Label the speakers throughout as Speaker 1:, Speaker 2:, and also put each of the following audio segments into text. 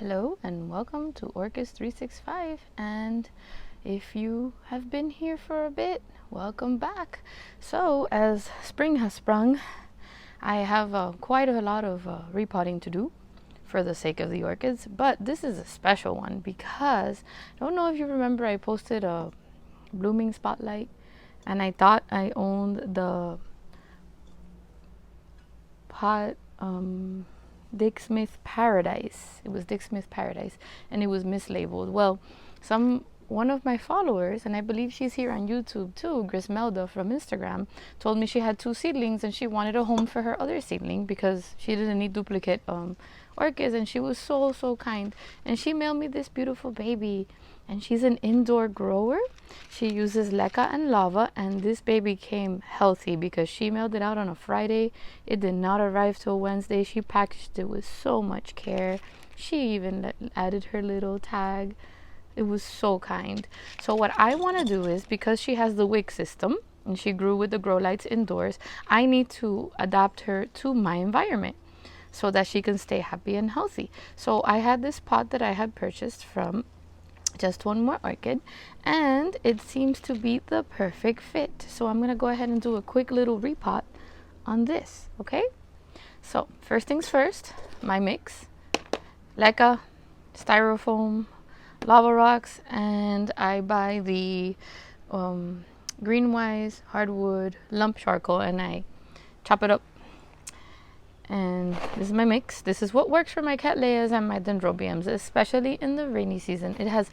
Speaker 1: Hello and welcome to Orchids 365, and if you have been here for a bit, welcome back. So as spring has sprung, I have quite a lot of repotting to do for the sake of the orchids, but this is a special one because I don't know if you remember, I posted a blooming spotlight and I thought I owned the pot Dick Smith Paradise. It was Dick Smith Paradise and it was mislabeled. Well, one of my followers, and I believe she's here on YouTube too, Grismelda from Instagram, told me she had 2 seedlings and she wanted a home for her other seedling because she didn't need duplicate orchids, and she was so kind, and she mailed me this beautiful baby. And she's an indoor grower. She uses lecca and lava, and this baby came healthy because she mailed it out on a Friday. It did not arrive till Wednesday. She packaged it with so much care. She even added her little tag. It was so kind. So what I want to do is, because she has the wick system and she grew with the grow lights indoors, I need to adapt her to my environment so that she can stay happy and healthy. So I had this pot that I had purchased from Just One More Orchid, and it seems to be the perfect fit. So I'm gonna go ahead and do a quick little repot on this, okay? So first things first, my mix: lecca, styrofoam, lava rocks, and I buy the Greenwise hardwood lump charcoal and I chop it up. And this is my mix. This is what works for my Cattleyas and my dendrobiums, especially in the rainy season. It has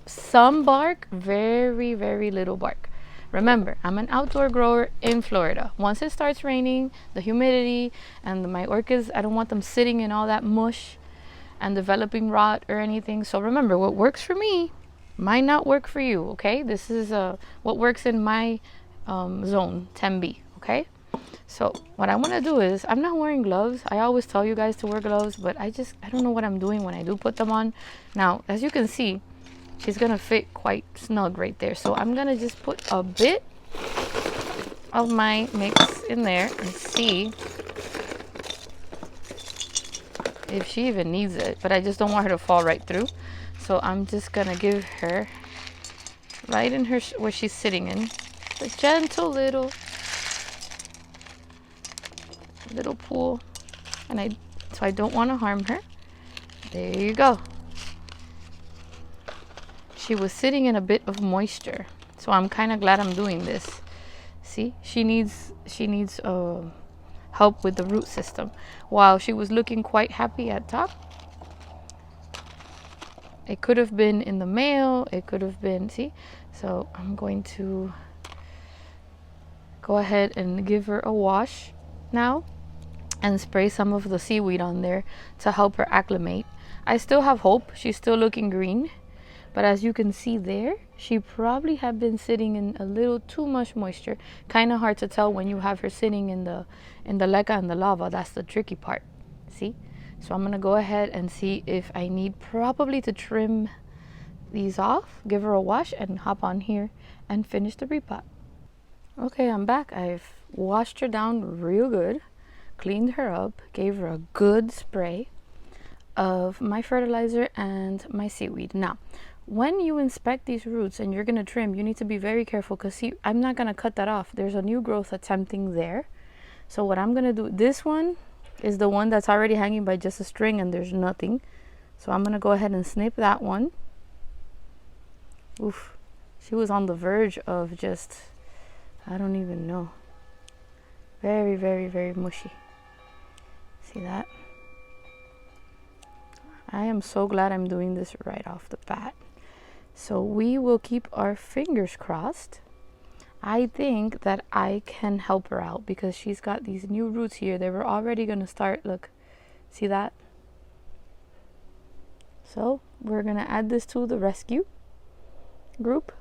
Speaker 1: some bark, very little bark. Remember, I'm an outdoor grower in Florida. Once it starts raining, the humidity and my orchids, I don't want them sitting in all that mush and developing rot or anything. So remember, what works for me might not work for you, okay? This is what works in my zone, 10B, okay? So what I want to do is, I'm not wearing gloves. I always tell you guys to wear gloves, but I don't know what I'm doing when I do put them on. Now, as you can see, she's going to fit quite snug right there. So I'm going to just put a bit of my mix in there and see if she even needs it. But I just don't want her to fall right through. So I'm just going to give her right in her, where she's sitting in, a gentle little pool, and so I don't want to harm her. There you go. She was sitting in a bit of moisture, so I'm kind of glad I'm doing this. See, she needs help with the root system. While she was looking quite happy at top, it could have been in the mail, it could have been, see. So I'm going to go ahead and give her a wash now and spray some of the seaweed on there to help her acclimate. I still have hope. She's still looking green, but as you can see there, she probably had been sitting in a little too much moisture. Kind of hard to tell when you have her sitting in the lecca and the lava. That's the tricky part. See? So I'm gonna go ahead and see if I need probably to trim these off, give her a wash, and hop on here and finish the repot. Okay, I'm back. I've washed her down real good, cleaned her up, gave her a good spray of my fertilizer and my seaweed. Now, when you inspect these roots and you're gonna trim, you need to be very careful, because see, I'm not gonna cut that off. There's a new growth attempting there. So what I'm gonna do, this one is the one that's already hanging by just a string and there's nothing. So I'm gonna go ahead and snip that one. Oof, she was on the verge of just, I don't even know. Very mushy. See that? I am so glad I'm doing this right off the bat. So we will keep our fingers crossed. I think that I can help her out because she's got these new roots here. They were already gonna start, look, see that? So we're gonna add this to the rescue group,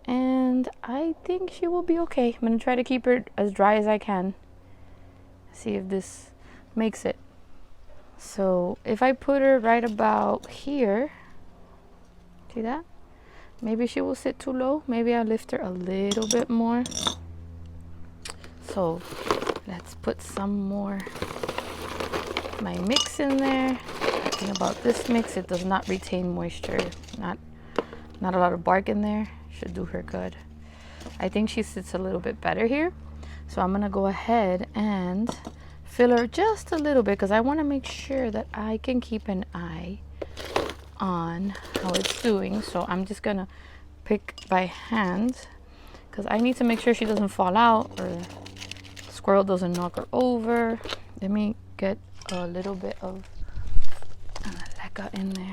Speaker 1: and I think she will be okay. I'm gonna try to keep her as dry as I can. See if this makes it. So if I put her right about here, see that? Maybe she will sit too low. Maybe I'll lift her a little bit more. So let's put some more of my mix in there. thing about this mix, it does not retain moisture. Not a lot of bark in there. Should do her good. I think she sits a little bit better here. So I'm gonna go ahead and fill her just a little bit because I want to make sure that I can keep an eye on how it's doing. So I'm just gonna pick by hand because I need to make sure she doesn't fall out or squirrel doesn't knock her over. Let me get a little bit of lecca in there.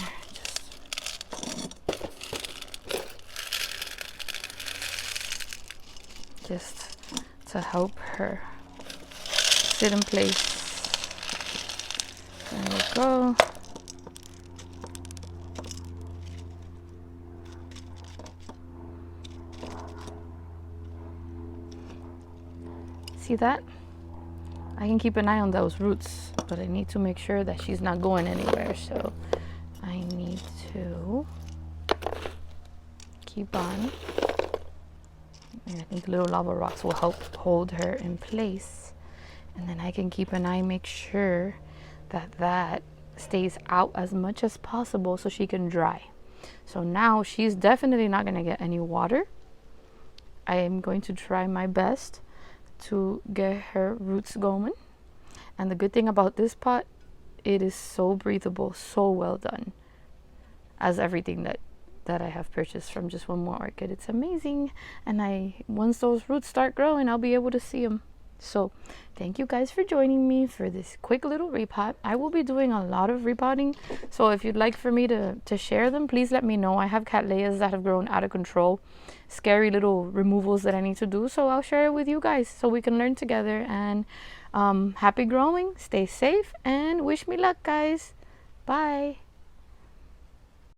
Speaker 1: Just to help her sit in place. There we go. See that? I can keep an eye on those roots, but I need to make sure that she's not going anywhere. So I need to keep on. And I think little lava rocks will help hold her in place. And then I can keep an eye, make sure that that stays out as much as possible so she can dry. So now she's definitely not going to get any water. I am going to try my best to get her roots going. And the good thing about this pot, it is so breathable, so well done. As everything that I have purchased from Just One More Orchid. It's amazing. And once those roots start growing, I'll be able to see them. So thank you guys for joining me for this quick little repot. I will be doing a lot of repotting. So if you'd like for me to share them, please let me know. I have Cattleyas that have grown out of control. Scary little removals that I need to do. So I'll share it with you guys so we can learn together. And happy growing, stay safe, and wish me luck, guys. Bye.